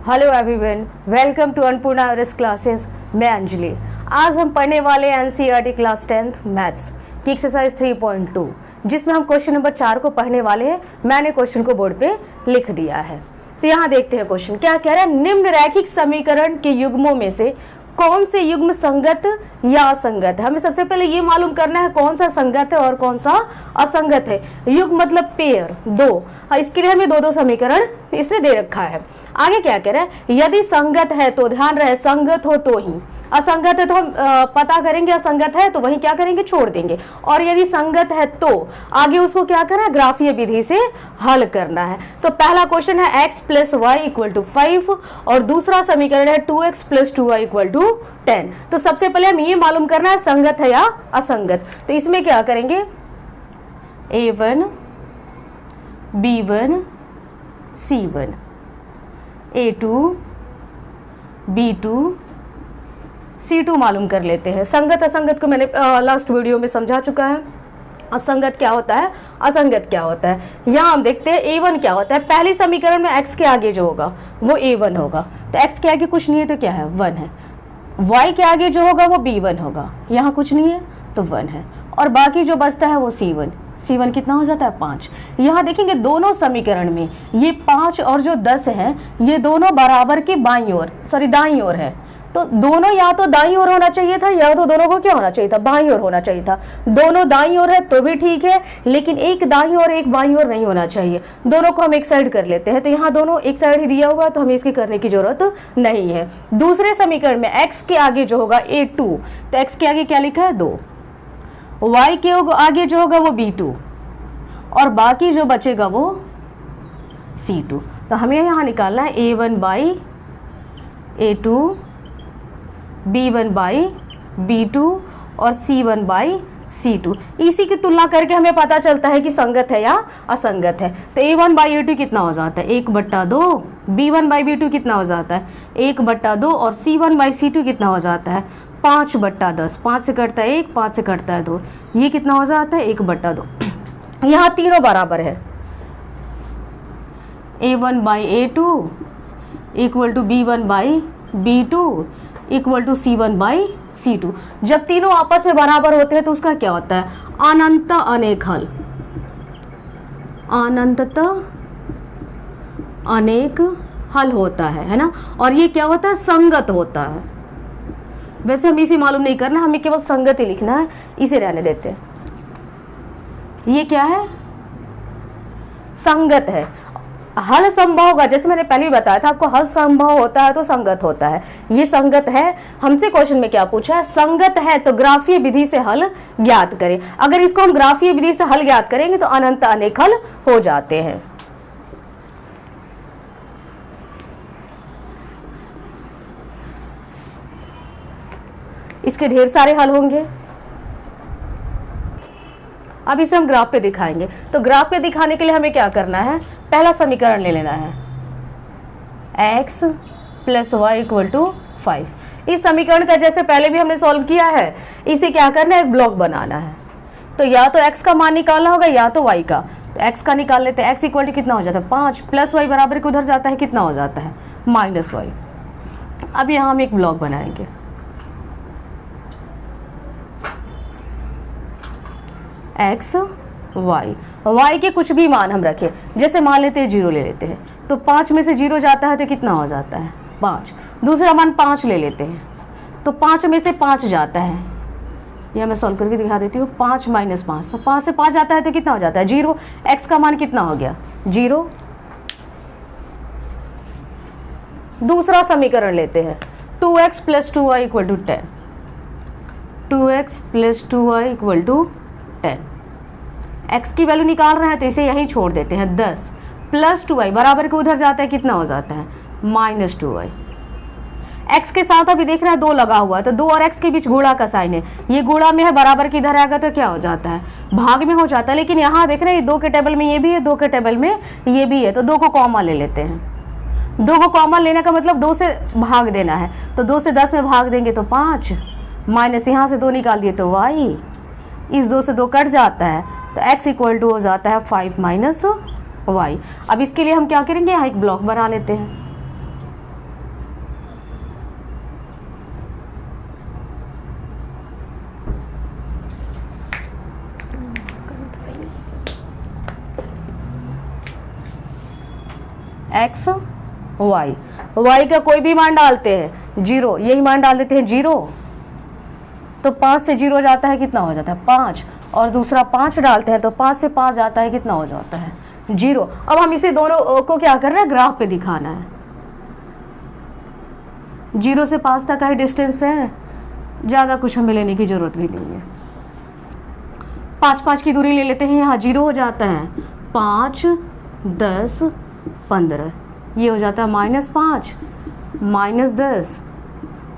Hello everyone, welcome to Annapurna risk classes. मैं अंजलि। आज हम पढ़ने वाले एनसीईआरटी क्लास 10th मैथ्स की एक्सरसाइज 3.2, जिसमें हम क्वेश्चन नंबर 4 को पढ़ने वाले हैं। मैंने क्वेश्चन को बोर्ड पे लिख दिया है, तो यहाँ देखते हैं क्वेश्चन क्या कह रहा है। निम्न रैखिक समीकरण के युग्मों में से कौन से युग्म संगत या असंगत है। हमें सबसे पहले ये मालूम करना है कौन सा संगत है और कौन सा असंगत है। युग्म मतलब पेयर, दो। इसके लिए हमें दो समीकरण इसने दे रखा है। आगे क्या कह रहा है, यदि संगत है तो ध्यान रहे संगत हो तो ही, असंगत है तो हम पता करेंगे, असंगत है तो वहीं क्या करेंगे, छोड़ देंगे। और यदि संगत है तो आगे उसको क्या करना है, ग्राफीय विधि से हल करना है। तो पहला क्वेश्चन है x + y = 5 और दूसरा समीकरण है 2x + 2y = 10। तो सबसे पहले हम ये मालूम करना है संगत है या असंगत। तो इसमें क्या करेंगे, a1 b1 c1 a2 b2 C2 मालूम कर लेते हैं। संगत असंगत को मैंने लास्ट वीडियो में समझा चुका है। असंगत क्या होता है, असंगत क्या होता है। यहाँ हम देखते हैं A1 क्या होता है। पहली समीकरण में x के आगे जो होगा वो A1 होगा, तो x के आगे कुछ नहीं है तो क्या है, 1 है। y के आगे जो होगा वो B1 होगा, यहाँ कुछ नहीं है तो 1 है। और बाकी जो बचता है वो C1 कितना हो जाता है, 5। यहाँ देखेंगे दोनों समीकरण में ये 5 और जो 10 है ये दोनों बराबर के बाईं ओर, दाईं ओर है। तो दोनों या तो दाईं ओर होना चाहिए था या तो दोनों को क्या होना चाहिए था, बाईं ओर होना चाहिए था। दोनों दाईं ओर है तो भी ठीक है, लेकिन एक दाईं ओर एक बाईं ओर नहीं होना चाहिए। दोनों को हम एक साइड कर लेते हैं। तो यहाँ दोनों एक साइड ही दिया हुआ, तो हमें इसकी करने की जरूरत नहीं है। दूसरे समीकरण में x के आगे जो होगा A2, तो x के आगे क्या लिखा है, 2। y के आगे जो होगा वो B2 और बाकी जो बचेगा वो C2। तो हमें यहाँ निकालना है A1/A2, B1/B2 और C1/C2। इसी की तुलना करके हमें पता चलता है कि संगत है या असंगत है। तो A1/A2 कितना हो जाता है, 1/2। B1/B2 कितना हो जाता है, 1/2 और C1/C2 कितना हो जाता है, 5/10। 5 से कटता है 1, 5 से कटता है 2, ये कितना हो जाता है, 1/2। यहाँ तीनों बराबर है। A1/A2 = B1/B2 = C1/C2। जब तीनों आपस में बराबर होते हैं तो उसका क्या होता है, अनंत अनेक हल, अनंतता अनेक हल होता है ना। और ये क्या होता है, संगत होता है। वैसे हमें इसे मालूम नहीं करना, हमें केवल संगत ही लिखना है, इसे रहने देते हैं। ये क्या है, संगत है। हल संभव होगा, जैसे मैंने पहले भी बताया था आपको, हल संभव होता है तो संगत होता है। ये संगत है। हमसे क्वेश्चन में क्या पूछा है, संगत है तो ग्राफीय विधि से हल ज्ञात करें। अगर इसको हम ग्राफीय विधि से हल ज्ञात करेंगे तो अनंत अनेक हल हो जाते हैं। इसके ढेर सारे हल होंगे। अब इसे हम ग्राफ पे दिखाएंगे। तो ग्राफ पे दिखाने के लिए हमें क्या करना है, पहला समीकरण ले लेना है x + y = 5। इस समीकरण का जैसे पहले भी हमने सॉल्व किया है, इसे क्या करना है, एक ब्लॉक बनाना है। तो या तो x का मान निकालना होगा या तो y का। तो x का निकाल लेते हैं। x = कितना हो जाता है, 5 + y बराबर के उधर जाता है, कितना हो जाता है, -y। अब यहाँ हम एक ब्लॉक बनाएंगे। x y के कुछ भी मान हम रखें, जैसे मान लेते हैं 0 ले लेते हैं, तो 5 में से 0 जाता है तो कितना हो जाता है, 5। दूसरा मान 5 ले लेते हैं, तो 5 में से 5 जाता है, यह मैं सॉल्व करके दिखा देती हूँ। 5 - 5, तो 5 से 5 जाता है तो कितना हो जाता है, 0। x का मान कितना हो गया, 0। दूसरा समीकरण लेते हैं, 2x + 2y = 10। 2x + 2y = 10। x की वैल्यू निकाल रहे हैं तो इसे यहीं छोड़ देते हैं। 10 + 2y बराबर के उधर जाता है, कितना हो जाता है, -2y। x के साथ अभी देख रहे हैं 2 लगा हुआ है, तो 2 और x के बीच गुणा का साइन है। ये गुणा में है, बराबर के इधर आएगा तो क्या हो जाता है, भाग में हो जाता है। लेकिन यहाँ देख रहे हैं 2 के टेबल में ये भी है, 2 के टेबल में ये भी है, तो 2 को कॉमन ले लेते हैं। 2 को कॉमन लेने का मतलब 2 से भाग देना है। तो 2 से 10 में भाग देंगे तो 5, माइनस यहाँ से 2 निकाल दिए तो y, इस 2 से 2 कट जाता है, तो x = हो जाता है 5 - y। अब इसके लिए हम क्या करेंगे, यहाँ एक ब्लॉक बना लेते हैं। एक्स वाई, वाई का कोई भी मान डालते हैं 0, यही मान डाल देते हैं 0, तो 5 से 0 जाता है कितना हो जाता है 5, और दूसरा 5 डालते हैं तो 5 से 5 जाता है कितना हो जाता है 0। अब हम इसे दोनों को क्या करना है, ग्राफ पे दिखाना है। 0 से 5 तक का ही डिस्टेंस है, ज़्यादा कुछ हमें लेने की ज़रूरत भी नहीं है। 5-5 की दूरी ले लेते हैं, यहाँ 0 हो जाता है 5, 10, 15, ये हो जाता है -5, -10,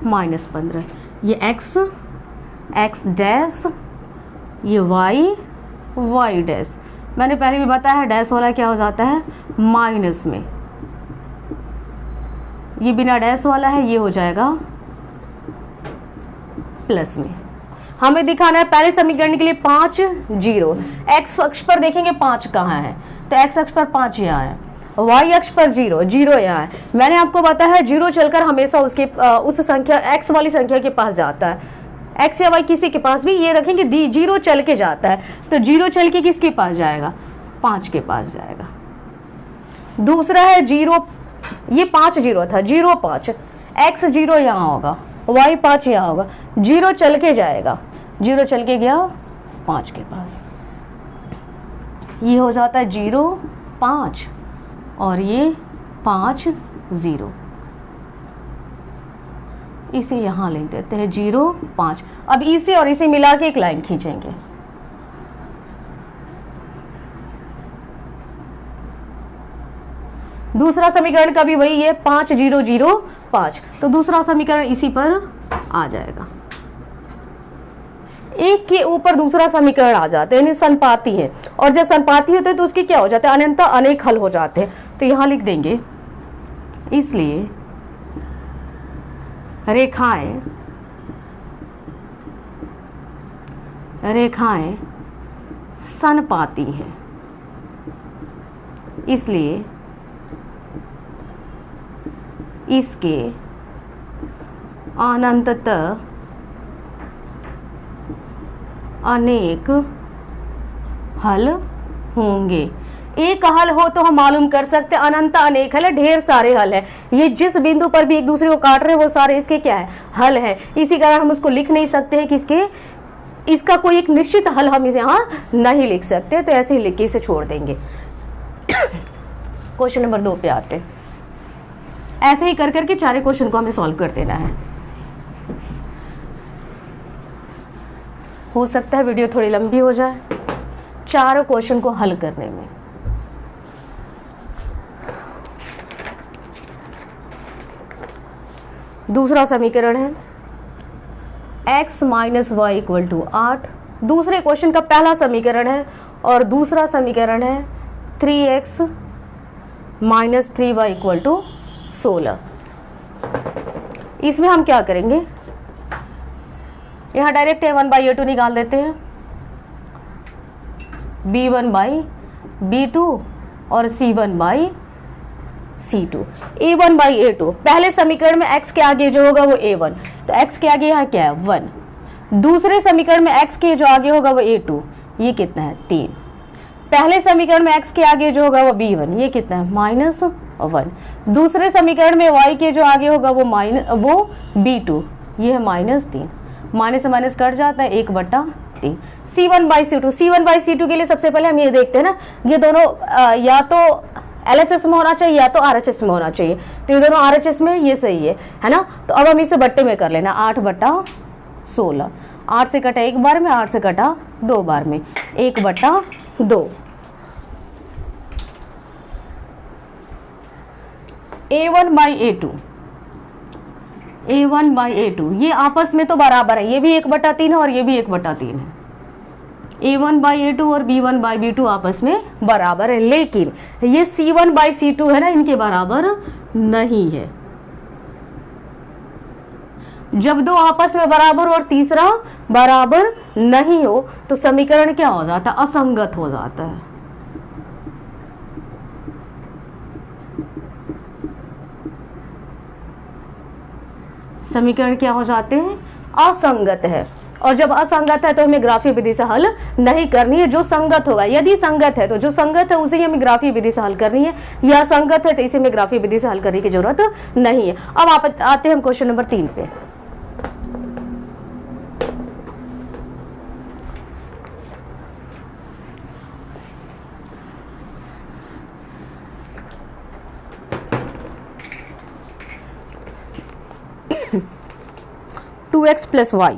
-15, ये x डैश, ये y डैश। मैंने पहले भी बताया है डैश वाला क्या हो जाता है माइनस में, ये बिना डैश वाला है ये हो जाएगा प्लस में। हमें दिखाना है पहले समीकरण के लिए 5, 0, एक्स अक्ष पर देखेंगे 5 कहाँ है, तो एक्स अक्ष पर 5 यहाँ है, वाई अक्ष पर 0, 0 यहाँ है। मैंने आपको बताया है 0 चलकर हमेशा उसके उस संख्या एक्स वाली संख्या के पास जाता है, एक्स या वाई किसी के पास भी, ये रखेंगे 0 चल के जाता है, तो 0 चल के किसके पास जाएगा 5 के पास जाएगा। दूसरा है 0, ये 5 0 था, 0 5, एक्स 0 यहाँ होगा, वाई 5 यहाँ होगा, 0 चल के जाएगा, 0 चल के गया 5 के पास, ये हो जाता है 0 5, और ये 5 0, इसे यहाँ लिख देते हैं 0 5। अब इसे और इसे मिला के एक लाइन खींचेंगे, दूसरा समीकरण का भी वही है 5 0 0 5, तो दूसरा समीकरण इसी पर आ जाएगा, एक के ऊपर दूसरा समीकरण आ जाते हैं, संपाती है, और जब संपाती होते हैं तो उसके क्या हो जाते हैं अनंत अनेक हल हो जाते हैं, तो यहां लिख देंगे इसलिए रेखाएं संपाती हैं, इसलिए इसके अनंततः अनेक हल होंगे। एक हल हो तो हम मालूम कर सकते हैं अनंत अनेक हल है, ढेर सारे हल है, ये जिस बिंदु पर भी एक दूसरे को काट रहे हैं वो सारे इसके क्या है हल है। इसी कारण हम उसको लिख नहीं सकते हैं किसके, इसका कोई एक निश्चित हल हम इसे यहाँ नहीं लिख सकते, तो ऐसे ही लिख के इसे छोड़ देंगे। क्वेश्चन नंबर 2 पे आते हैं। ऐसे ही कर करके सारे क्वेश्चन को हमें सॉल्व कर देना है। हो सकता है वीडियो थोड़ी लंबी हो जाए चारों क्वेश्चन को हल करने में। दूसरा समीकरण है x minus y equal to 8, दूसरे क्वेश्चन का पहला समीकरण है, और दूसरा समीकरण है 3x minus 3y equal to 16। इसमें हम क्या करेंगे, यहाँ डायरेक्ट a1 बाई a2 निकाल देते हैं, b1 बाई b2 और c1 by c2, a1 by a2। पहले समीकरण में x के आगे जो होगा वो a1, तो x के आगे यहाँ क्या है 1। दूसरे समीकरण में x के जो आगे होगा वो a2, ये कितना है 3। पहले समीकरण में x के आगे जो होगा वो b1, ये कितना है -1। दूसरे समीकरण में y के जो आगे होगा वो b2, ये है -3। माइनस से माइनस कट जाता है 1/3। c1 by c2, c1 by c2 के लिए सबसे पहले हम ये देखते हैं ना, ये दोनों या तो LHS में होना चाहिए या तो RHS में होना चाहिए, तो ये दोनों RHS में, ये सही है ना। तो अब हम इसे बट्टे में कर लेना, 8/16, 8 से कटा 1 बार में, 8 से कटा 2 बार में, 1/2। a1 by a2, a1 by a2 ये आपस में तो बराबर है, ये भी 1/3 है और ये भी 1/3 है। a1 बाई a2 और b1 बाई b2 आपस में बराबर है, लेकिन ये c1 बाई c2 है ना, इनके बराबर नहीं है। जब दो आपस में बराबर और तीसरा बराबर नहीं हो तो समीकरण क्या हो जाता है, असंगत हो जाता है। समीकरण क्या हो जाते हैं, असंगत है। और जब असंगत है तो हमें ग्राफीय विधि से हल नहीं करनी है। जो संगत होगा, यदि संगत है तो जो संगत है उसे हमें ग्राफीय विधि से हल करनी है, या संगत है तो इसे हमें ग्राफीय विधि से हल करने की जरूरत नहीं है। अब आप आते हैं हम क्वेश्चन नंबर 3 पे। टू एक्स प्लस वाई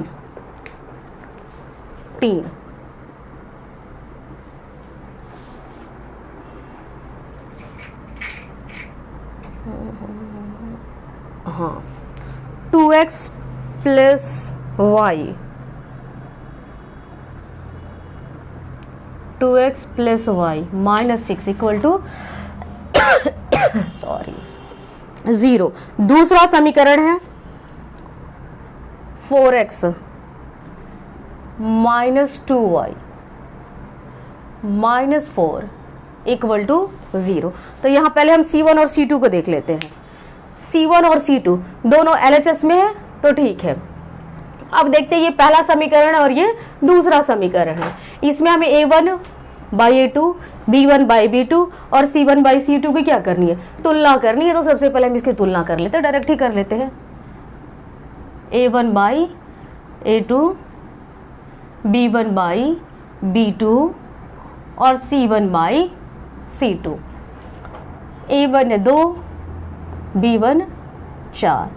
3, हाँ 2x plus y 2x plus y -6 equal to sorry 0। दूसरा समीकरण है 4x -2y -4 इक्वल टू 0। तो यहाँ पहले हम C1 और C2 को देख लेते हैं। C1 और C2 दोनों LHS में है तो ठीक है। अब देखते हैं, ये पहला समीकरण है और ये दूसरा समीकरण है। इसमें हमें A1 by A2, B1 by B2 और C1 बाई C2 की क्या करनी है, तुलना करनी है। तो सबसे पहले हम इसकी तुलना कर लेते हैं, डायरेक्ट ही कर लेते हैं। A1 by A2, B1 by B2 और C1 बाई C2। A1 है 2, B1 4,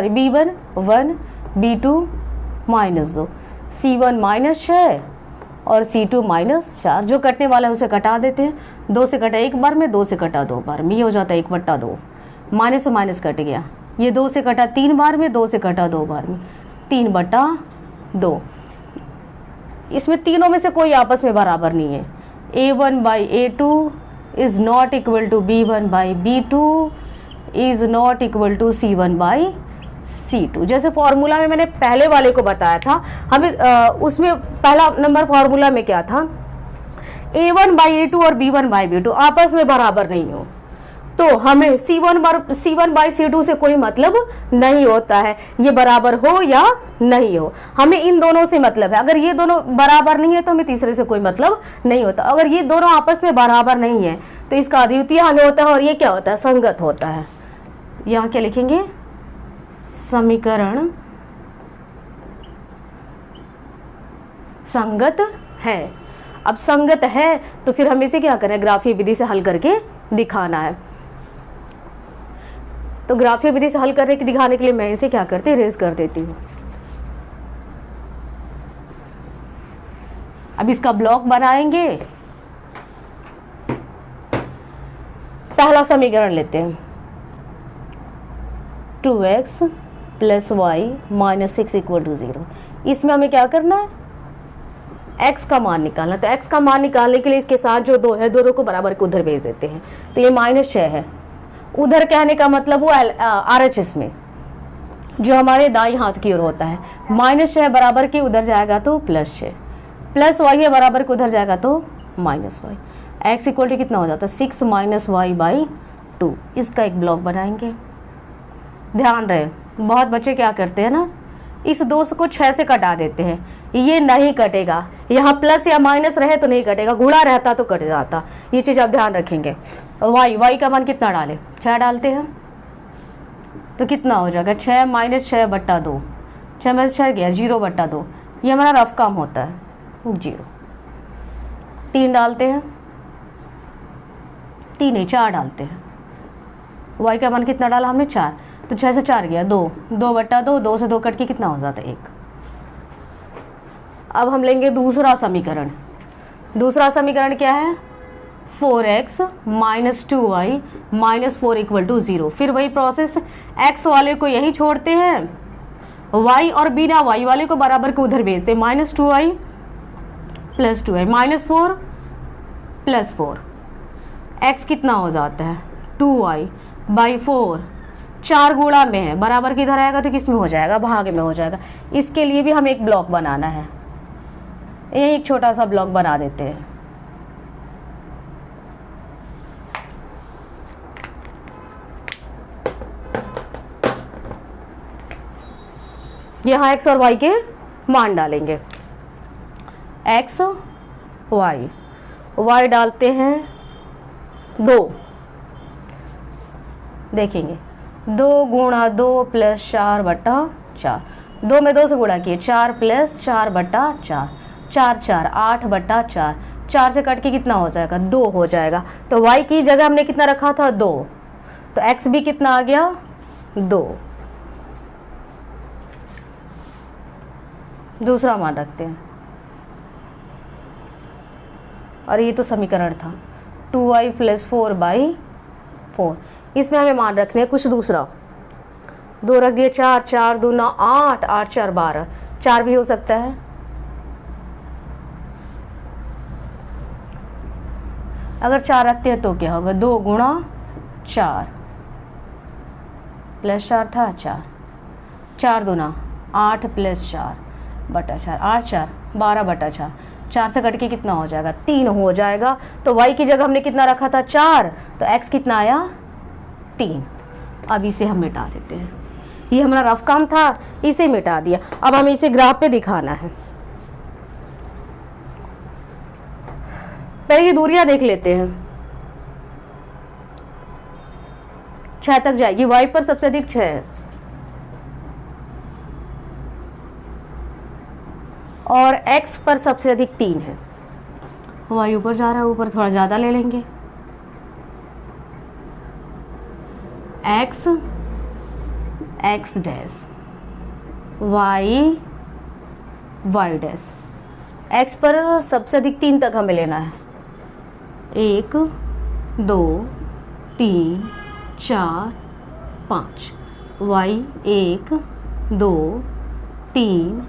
B1 1, B2 -2, C1 -6 और C2 -4। जो कटने वाला है उसे कटा देते हैं। 2 से कटा एक बार में, 2 से कटा 2 बार में, ये हो जाता है 1/2। माइनस से माइनस कट गया। ये 2 से कटा 3 बार में, 2 से कटा 2 बार में, 3/2। इसमें तीनों में से कोई आपस में बराबर नहीं है। A1 by A2 is not equal to B1 by B2 is not equal to C1 by C2। जैसे फॉर्मूला में मैंने पहले वाले को बताया था, हमें उसमें पहला नंबर फॉर्मूला में क्या था, A1 बाई A2 और B1 बाई B2 आपस में बराबर नहीं हो तो हमें C1 बाई C2 से कोई मतलब नहीं होता है, ये बराबर हो या नहीं हो, हमें इन दोनों से मतलब है। अगर ये दोनों बराबर नहीं है तो हमें तीसरे से कोई मतलब नहीं होता। अगर ये दोनों आपस में बराबर नहीं है तो इसका अद्वितीय हल होता है और ये क्या होता है, संगत होता है। यहाँ क्या लिखेंगे, समीकरण संगत है। अब संगत है तो फिर हमें इसे क्या करना है, ग्राफीय विधि से हल करके दिखाना है। तो ग्राफीय विधि से हल करने के दिखाने के लिए मैं इसे क्या करती हूँ, इरेज कर देती हूँ। अब इसका ब्लॉक बनाएंगे। पहला समीकरण लेते हैं, 2x plus y -6 equal to 0। इसमें हमें क्या करना है, x का मान निकालना। तो x का मान निकालने के लिए इसके साथ जो 2 है, दोनों को बराबर के उधर भेज देते हैं। तो ये -6 है, उधर कहने का मतलब वो RHS में जो हमारे दाईं हाथ की ओर होता है। -6 बराबर के उधर जाएगा तो +6, प्लस वाई है बराबर के उधर जाएगा तो -y। x इक्वल टू कितना हो जाता है, 6 - y/2। इसका एक ब्लॉक बनाएंगे। ध्यान रहे, बहुत बच्चे क्या करते हैं ना, इस 2 को 6 से कटा देते हैं, ये नहीं कटेगा। यहाँ प्लस या माइनस रहे तो नहीं कटेगा, गुणा रहता तो कट जाता। ये चीज़ आप ध्यान रखेंगे। y का मान कितना डालें, 6 डालते हैं तो कितना हो जाएगा, 6 - 6/2, 6 में 6 गया 0/2। ये हमारा रफ काम होता है, 0। 3 डालते हैं, 3 नहीं 4 डालते हैं। y का मान कितना डाला हमने, 4, तो 6 से 4 गया 2, 2/2, 2 से 2 कट के कितना हो जाता है, 1। अब हम लेंगे दूसरा समीकरण। दूसरा समीकरण क्या है, 4x - 2y -4 इक्वल टू 0। फिर वही प्रोसेस, x वाले को यहीं छोड़ते हैं, y और बिना y वाले को बराबर के उधर भेजते हैं। -2y + 2y -4 + 4, x कितना हो जाता है, 2y/4। 4 गुणा में है, बराबर किधर आएगा तो किस में हो जाएगा, भाग में हो जाएगा। इसके लिए भी हमें एक ब्लॉक बनाना है, ये एक छोटा सा ब्लॉक बना देते हैं। यहाँ एक्स और वाई के मान डालेंगे। एक्स वाई, वाई डालते हैं 2, देखेंगे 2 गुणा 2 प्लस 4 बटा 4, 2 में 2 से गुणा किए 4 प्लस 4 बटा 4, 4 4 8 बटा 4, 4 से कट के कितना हो जाएगा 2 हो जाएगा। तो y की जगह हमने कितना रखा था 2, तो x भी कितना आ गया 2। दूसरा मान रखते हैं, और ये तो समीकरण था 2y प्लस 4/4, इसमें हमें मान रखने हैं कुछ दूसरा। 2 रख दिए 4, 4 दूना 8, 8 4 12, 4 भी हो सकता है। अगर 4 रखते हैं तो क्या होगा 2 गुणा 4 प्लस 4 था 4, 4 दूना 8 प्लस 4 बटा 4, 8 4 12 बटा 4, 4 से कट के कितना हो जाएगा 3 हो जाएगा। तो y की जगह हमने कितना रखा था 4, तो x कितना आया 3। अब इसे हम मिटा देते हैं, ये हमारा रफ काम था, इसे मिटा दिया। अब हमें इसे ग्राफ पे दिखाना है। पहले ये दूरियां देख लेते हैं। 6 तक जाएगी, y पर सबसे अधिक 6 है और x पर सबसे अधिक 3 है। y ऊपर जा रहा है, ऊपर थोड़ा ज़्यादा ले लेंगे। x x dash, y y dash. x पर सबसे अधिक 3 तक हमें लेना है। 1 2 3 4 5, y 1 2 3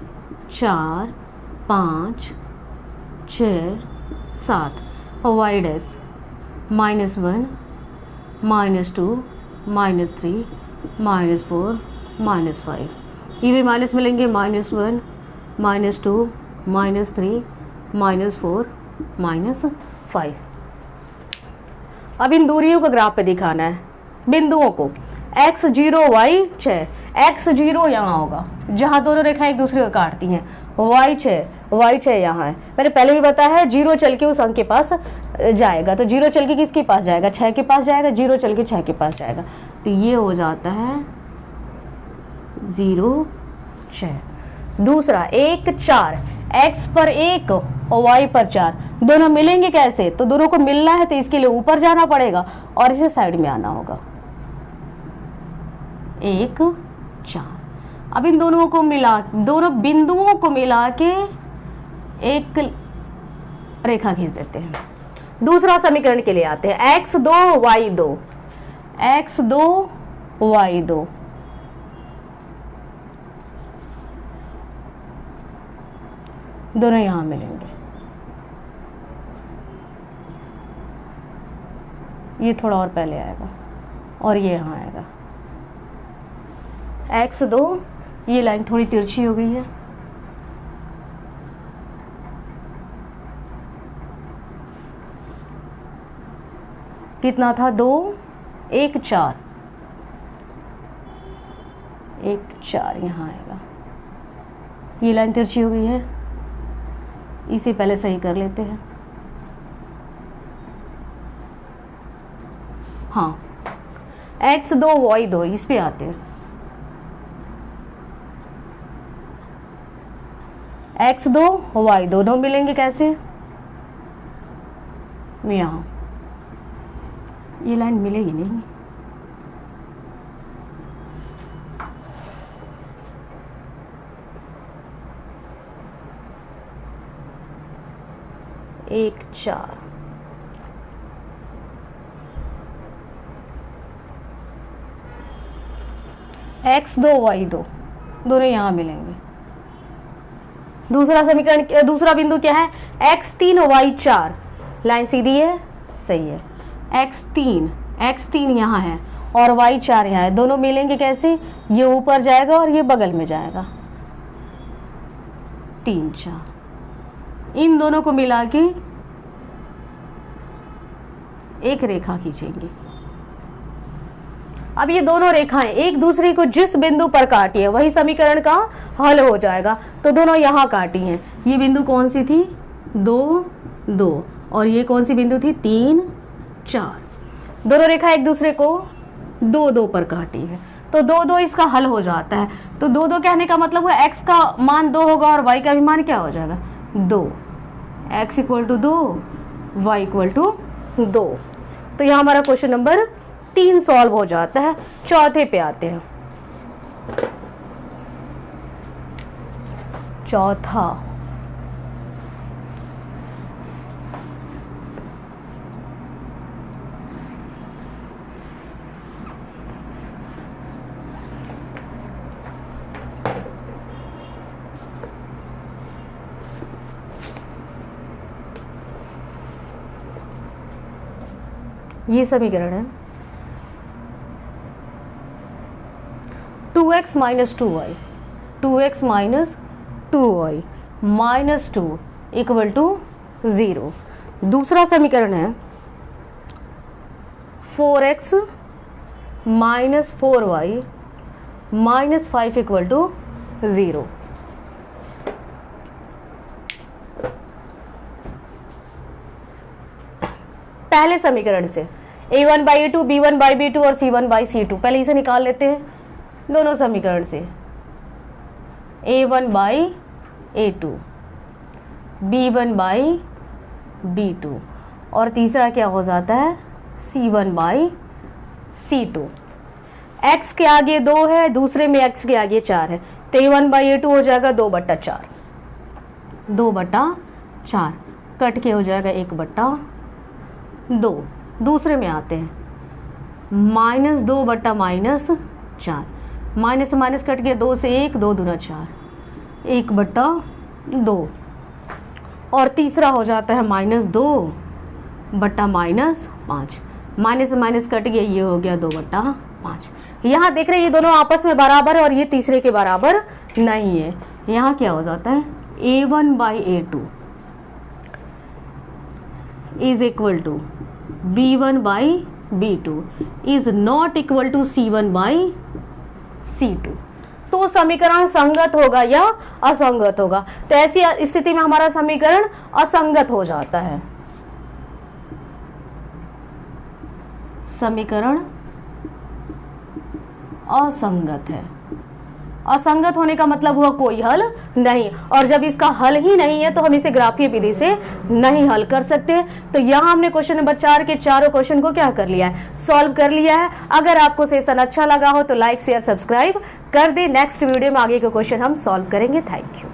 4 5 6 7, और y डैश -1 -2 -3 -4 -5, ये भी माइनस मिलेंगे -1 -2 -3 -4 -5। अब इन दूरियों को ग्राफ पे दिखाना है, बिंदुओं को। x0 y6, x0 यहाँ होगा जहाँ दोनों रेखाएं एक दूसरे को काटती हैं, y6 यहाँ है। मैंने पहले भी बताया है 0 चल के उस अंक के पास जाएगा, तो 0 चल के किसके पास जाएगा 6 के पास जाएगा, 0 चल के 6 के पास जाएगा, तो ये हो जाता है 0 6। दूसरा 1 4, x पर 1 और y पर 4, दोनों मिलेंगे कैसे, तो दोनों को मिलना है तो इसके लिए ऊपर जाना पड़ेगा और इसे साइड में आना होगा। 1 4, अब इन दोनों को मिला, दोनों बिंदुओं को मिला के एक रेखा खींच देते हैं। दूसरा समीकरण के लिए आते हैं, x2 y2, x2 y2, दोनों यहां मिलेंगे। ये थोड़ा और पहले आएगा और ये यहां आएगा। x2, ये लाइन थोड़ी तिरछी हो गई है, कितना था 2 1 4, 1 4 यहाँ आएगा। ये लाइन तिरछी हो गई है, इसे पहले सही कर लेते हैं। हाँ, x2 y2, इस पे आते हैं। x2 y2 दोनों मिलेंगे कैसे, यहाँ ये लाइन मिलेगी नहीं, एक 4, x2 y2 दोनों यहाँ मिलेंगे। दूसरा समीकरण, दूसरा बिंदु क्या है, x3 y4, लाइन सीधी है, सही है। x3 यहाँ है और y4 यहाँ है, दोनों मिलेंगे कैसे, ये ऊपर जाएगा और ये बगल में जाएगा। 3 4, इन दोनों को मिला के एक रेखा खींचेंगे। अब ये दोनों रेखाएं एक दूसरे को जिस बिंदु पर काटी है वही समीकरण का हल हो जाएगा। तो दोनों यहाँ काटी हैं, ये बिंदु कौन सी थी 2 2 और ये कौन सी बिंदु थी 3 4। दोनों रेखा एक दूसरे को 2 2 पर काटी है, तो 2 2 इसका हल हो जाता है। तो 2 2 कहने का मतलब हुआ x का मान 2 होगा और y का भी मान क्या हो जाएगा 2, x equal to 2 y equal to 2। तो यहाँ हमारा क्वेश्चन नंबर 3 सॉल्व हो जाता है। चौथे पे आते हैं। चौथा, ये समीकरण है 2x minus 2y, 2x minus 2y minus 2 equal to 0। दूसरा समीकरण है 4x minus 4y minus 5 equal to 0। पहले समीकरण से a1 by a2, b1 by b2 और c1 बाई c2, पहले इसे निकाल लेते हैं। दोनों समीकरण से a1 by a2, b1 by b2 और तीसरा क्या हो जाता है c1 बाई c2। x के आगे 2 है, दूसरे में x के आगे 4 है, तो a1 बाई a2 हो जाएगा 2/4, 2/4 कट के हो जाएगा 1/2। दूसरे में आते हैं माइनस 2/-4, माइनस से माइनस कट गया 2 से 1, 2 दूना 4, 1/2। और तीसरा हो जाता है -2/-5, माइनस से माइनस कट गया, ये हो गया 2/5। यहाँ देख रहे हैं ये दोनों आपस में बराबर है और ये तीसरे के बराबर नहीं है। यहाँ क्या हो जाता है a1 by a2 is equal to b1 by b2 is not equal to c1 by c2। तो समीकरण संगत होगा या असंगत होगा? तो ऐसी स्थिति में हमारा समीकरण असंगत हो जाता है। समीकरण असंगत है। असंगत होने का मतलब हुआ कोई हल नहीं, और जब इसका हल ही नहीं है तो हम इसे ग्राफीय विधि से नहीं हल कर सकते। तो यहाँ हमने क्वेश्चन नंबर 4 के चारों क्वेश्चन को क्या कर लिया है, सॉल्व कर लिया है। अगर आपको सेशन अच्छा लगा हो तो लाइक शेयर सब्सक्राइब कर दे। नेक्स्ट वीडियो में आगे के क्वेश्चन हम सॉल्व करेंगे। Thank you.